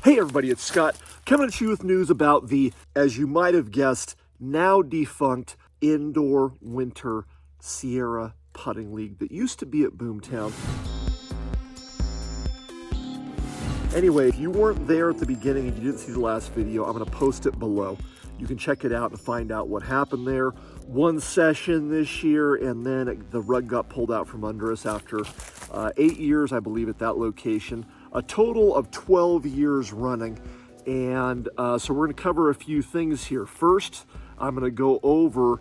Hey everybody, it's Scott coming at you with news about the, as you might have guessed, now defunct Indoor Winter Sierra Putting League that used to be at Boomtown. Anyway, if you weren't there at the beginning and you didn't see the last video, I'm going to post it below. You can check it out and find out what happened there. One session this year, and then the rug got pulled out from under us after 8 years, I believe, at that location. A total of 12 years running. And so we're going to cover a few things here. First, I'm going to go over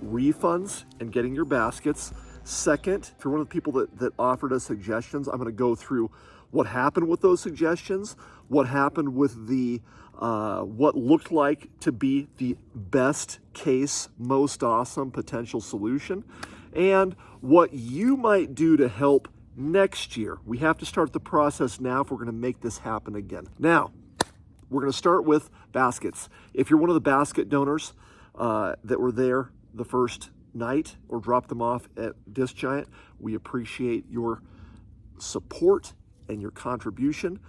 refunds and getting your baskets. Second, if you're one of the people that offered us suggestions, I'm going to go through what happened with those suggestions, what happened with the what looked like to be the best case, most awesome potential solution, and what you might do to help next year. We have to start the process now if we're going to make this happen again. Now, we're going to start with baskets. If you're one of the basket donors that were there the first night or dropped them off at Disc Giant, we appreciate your support and your contribution.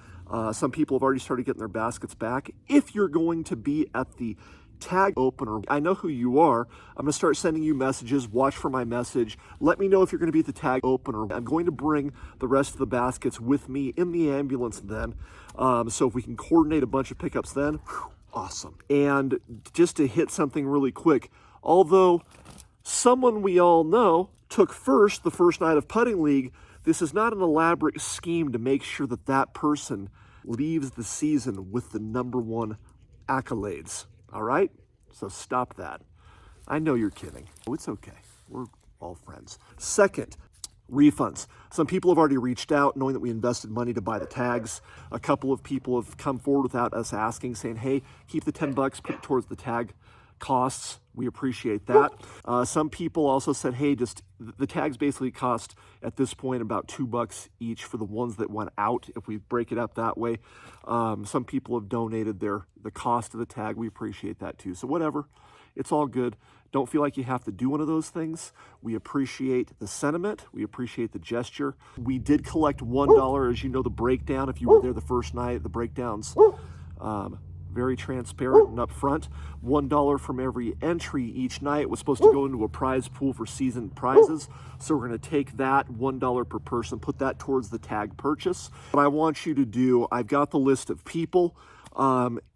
Some people have already started getting their baskets back. If you're going to be at the tag opener, I know who you are. I'm going to start sending you messages. Watch for my message. Let me know if you're going to be at the tag opener. I'm going to bring the rest of the baskets with me in the ambulance then. So if we can coordinate a bunch of pickups then, awesome. And just to hit something really quick, although someone we all know took first the first night of Putting League, this is not an elaborate scheme to make sure that that person leaves the season with the #1 accolades. All right? So stop that. I know you're kidding. Oh, it's okay. We're all friends. Second, refunds. Some people have already reached out knowing that we invested money to buy the tags. A couple of people have come forward without us asking, saying, hey, keep the $10, put it towards the tag costs. We appreciate that. Some people also said, hey, just the tags basically cost at this point about $2 each for the ones that went out, if we break it up that way. Some people have donated the cost of the tag. We appreciate that too. So whatever, it's all good. Don't feel like you have to do one of those things. We appreciate the sentiment. We appreciate the gesture. We did collect $1, as you know, the breakdown. If you were there the first night, the breakdowns, very transparent and upfront. $1 from every entry each night was supposed to go into a prize pool for season prizes. So we're going to take that $1 per person, put that towards the tag purchase. What I want you to do, I've got the list of people.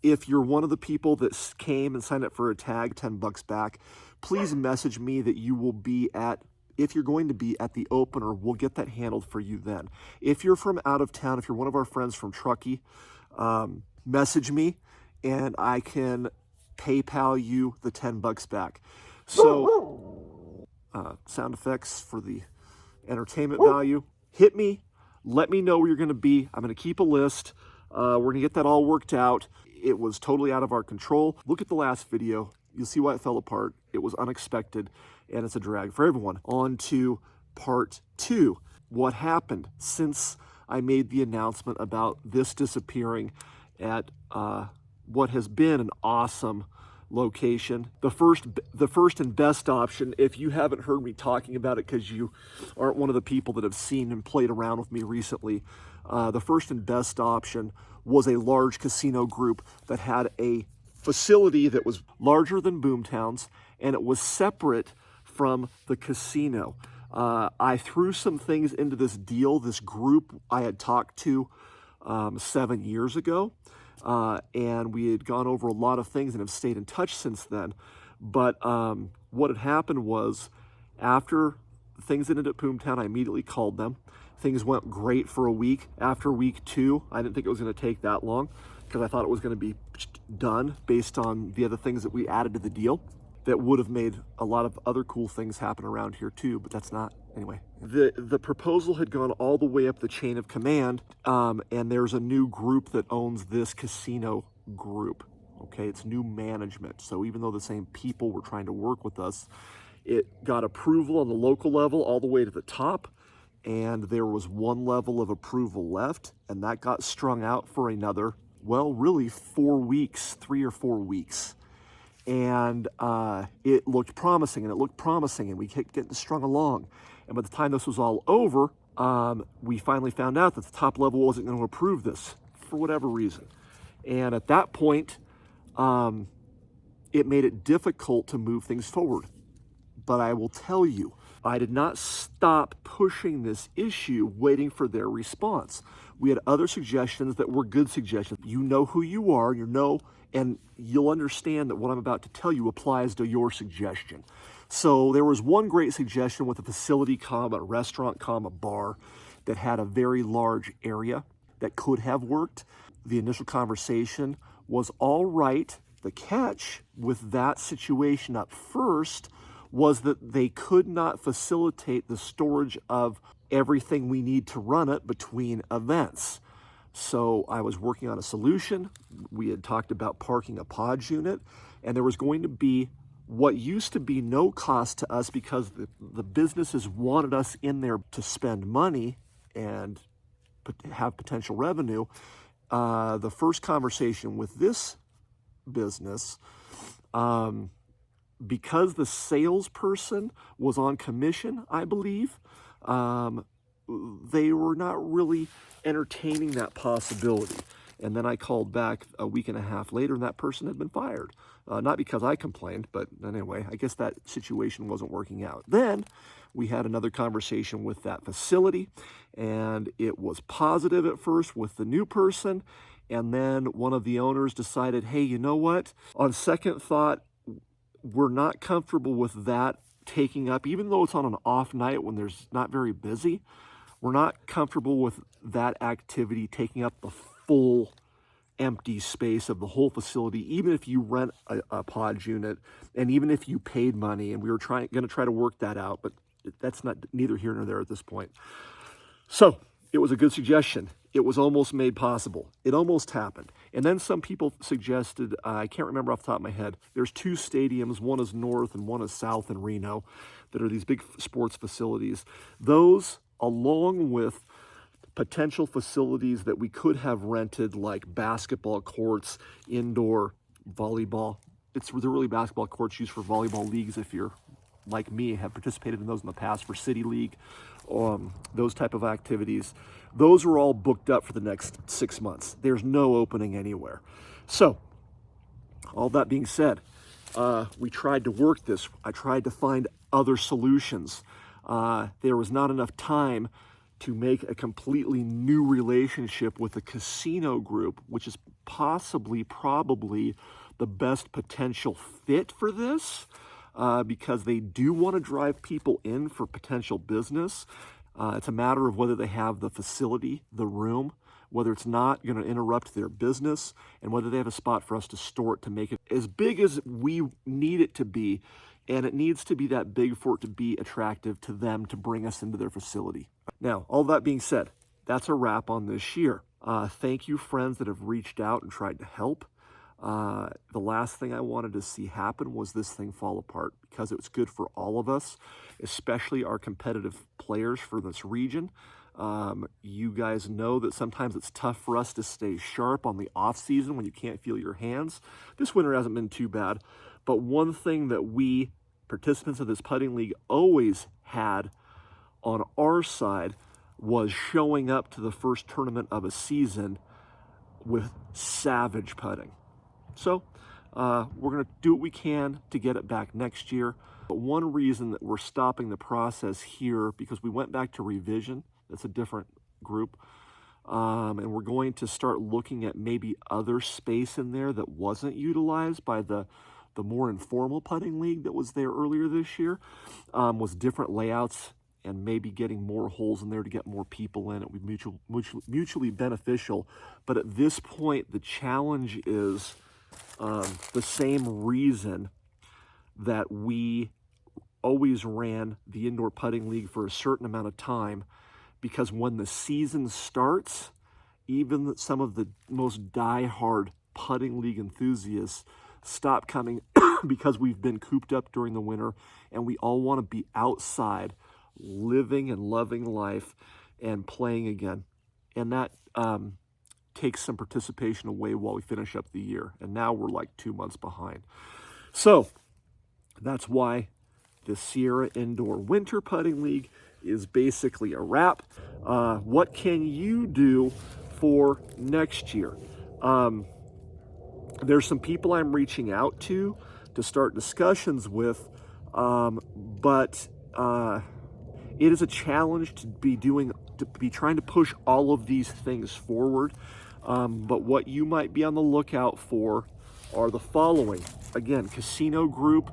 If you're one of the people that came and signed up for a tag, $10 back, please message me that you will be at, if you're going to be at the opener, we'll get that handled for you then. If you're from out of town, if you're one of our friends from Truckee, message me and I can PayPal you the $10 back. So, sound effects for the entertainment value. Hit me. Let me know where you're going to be. I'm going to keep a list. We're going to get that all worked out. It was totally out of our control. Look at the last video. You'll see why it fell apart. It was unexpected, and it's a drag for everyone. On to part 2. What happened since I made the announcement about this disappearing at what has been an awesome location. The first and best option, if you haven't heard me talking about it because you aren't one of the people that have seen and played around with me recently, the first and best option was a large casino group that had a facility that was larger than Boomtown's, and it was separate from the casino. I threw some things into this deal, this group I had talked to 7 years ago. And we had gone over a lot of things and have stayed in touch since then. But what had happened was, after things ended at Boomtown, I immediately called them. Things went great for a week. After week 2, I didn't think it was going to take that long because I thought it was going to be done based on the other things that we added to the deal that would have made a lot of other cool things happen around here too, but that's not. Anyway, the proposal had gone all the way up the chain of command, and there's a new group that owns this casino group. Okay, it's new management. So even though the same people were trying to work with us, it got approval on the local level all the way to the top, and there was one level of approval left, and that got strung out for another, well, really 4 weeks, 3 or 4 weeks. And it looked promising, and we kept getting strung along. And by the time this was all over, we finally found out that the top level wasn't going to approve this for whatever reason. And at that point, it made it difficult to move things forward. But I will tell you, I did not stop pushing this issue waiting for their response. We had other suggestions that were good suggestions. You know who you are, and you'll understand that what I'm about to tell you applies to your suggestion. So there was one great suggestion with a facility, a restaurant, a bar that had a very large area that could have worked. The initial conversation was all right. The catch with that situation up first was that they could not facilitate the storage of everything we need to run it between events. So I was working on a solution. We had talked about parking a Podge unit, and there was going to be what used to be no cost to us because the businesses wanted us in there to spend money and have potential revenue. The first conversation with this business, because the salesperson was on commission, I believe, they were not really entertaining that possibility. And then I called back a week and a half later, and that person had been fired. Not because I complained, but anyway, I guess that situation wasn't working out. Then we had another conversation with that facility, and it was positive at first with the new person. And then one of the owners decided, hey, you know what? On second thought, we're not comfortable with that taking up, even though it's on an off night when there's not very busy, we're not comfortable with that activity taking up the full empty space of the whole facility, even if you rent a Podge unit and even if you paid money. And we were going to try to work that out, but that's neither here nor there at this point. So it was a good suggestion. It was almost made possible. It almost happened. And then some people suggested, I can't remember off the top of my head, there's two stadiums, one is north and one is south in Reno, that are these big sports facilities. Those, along with potential facilities that we could have rented, like basketball courts, indoor volleyball. They're really basketball courts used for volleyball leagues if you're like me, have participated in those in the past for City League, those type of activities. Those are all booked up for the next 6 months. There's no opening anywhere. So, all that being said, we tried to work this. I tried to find other solutions. There was not enough time to make a completely new relationship with the casino group, which is probably the best potential fit for this. Because they do want to drive people in for potential business. It's a matter of whether they have the facility, the room, whether it's not going to interrupt their business, and whether they have a spot for us to store it to make it as big as we need it to be. And it needs to be that big for it to be attractive to them to bring us into their facility. Now, all that being said, that's a wrap on this year. Thank you, friends that have reached out and tried to help. The last thing I wanted to see happen was this thing fall apart, because it was good for all of us, especially our competitive players for this region. You guys know that sometimes it's tough for us to stay sharp on the off season when you can't feel your hands. This winter hasn't been too bad, but one thing that we participants of this putting league always had on our side was showing up to the first tournament of a season with savage putting. So we're going to do what we can to get it back next year. But one reason that we're stopping the process here, because we went back to revision, that's a different group, and we're going to start looking at maybe other space in there that wasn't utilized by the more informal putting league that was there earlier this year, was different layouts and maybe getting more holes in there to get more people in. It would be mutually beneficial. But at this point, the challenge is the same reason that we always ran the indoor putting league for a certain amount of time, because when the season starts, even some of the most die-hard putting league enthusiasts stop coming because we've been cooped up during the winter, and we all want to be outside living and loving life and playing again. And that takes some participation away while we finish up the year. And now we're like 2 months behind. So that's why the Sierra Indoor Winter Putting League is basically a wrap. What can you do for next year. There's some people I'm reaching out to start discussions with, but it is a challenge to be trying to push all of these things forward. But what you might be on the lookout for are the following. Again, Casino Group,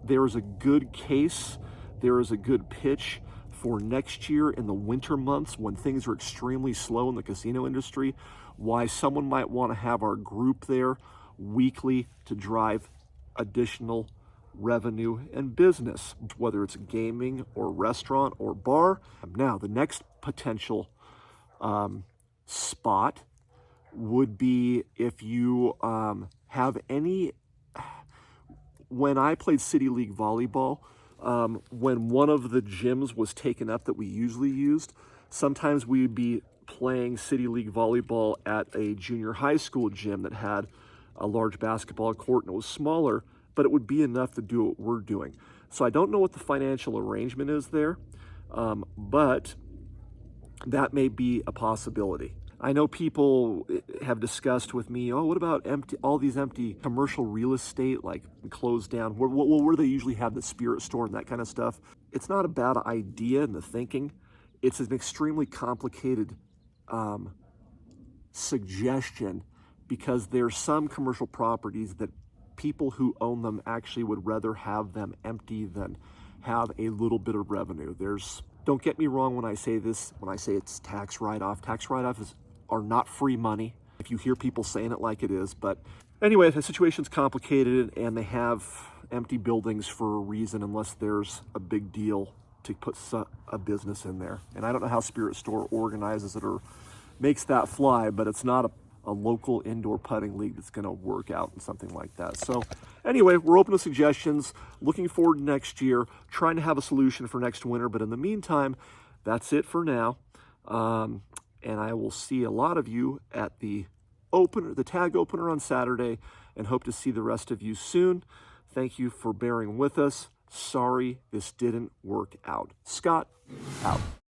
there is a good case, there is a good pitch for next year in the winter months when things are extremely slow in the casino industry, why someone might want to have our group there weekly to drive additional revenue and business, whether it's gaming or restaurant or bar. Now, the next potential spot would be if you have any. When I played City League volleyball, when one of the gyms was taken up that we usually used, sometimes we'd be playing City League volleyball at a junior high school gym that had a large basketball court and it was smaller, but it would be enough to do what we're doing. So I don't know what the financial arrangement is there, but that may be a possibility. I know people have discussed with me, oh, what about all these empty commercial real estate, like closed down, where they usually have the spirit store and that kind of stuff. It's not a bad idea in the thinking. It's an extremely complicated suggestion because there's some commercial properties that people who own them actually would rather have them empty than have a little bit of revenue. Don't get me wrong when I say this, when I say it's tax write-off. Tax write-offs are not free money, if you hear people saying it like it is. But anyway, the situation's complicated and they have empty buildings for a reason unless there's a big deal to put a business in there. And I don't know how Spirit Store organizes it or makes that fly, but it's not a local indoor putting league that's going to work out in something like that. So anyway, we're open to suggestions, looking forward to next year, trying to have a solution for next winter. But in the meantime, that's it for now. And I will see a lot of you at the tag opener on Saturday, and hope to see the rest of you soon. Thank you for bearing with us. Sorry this didn't work out. Scott, out.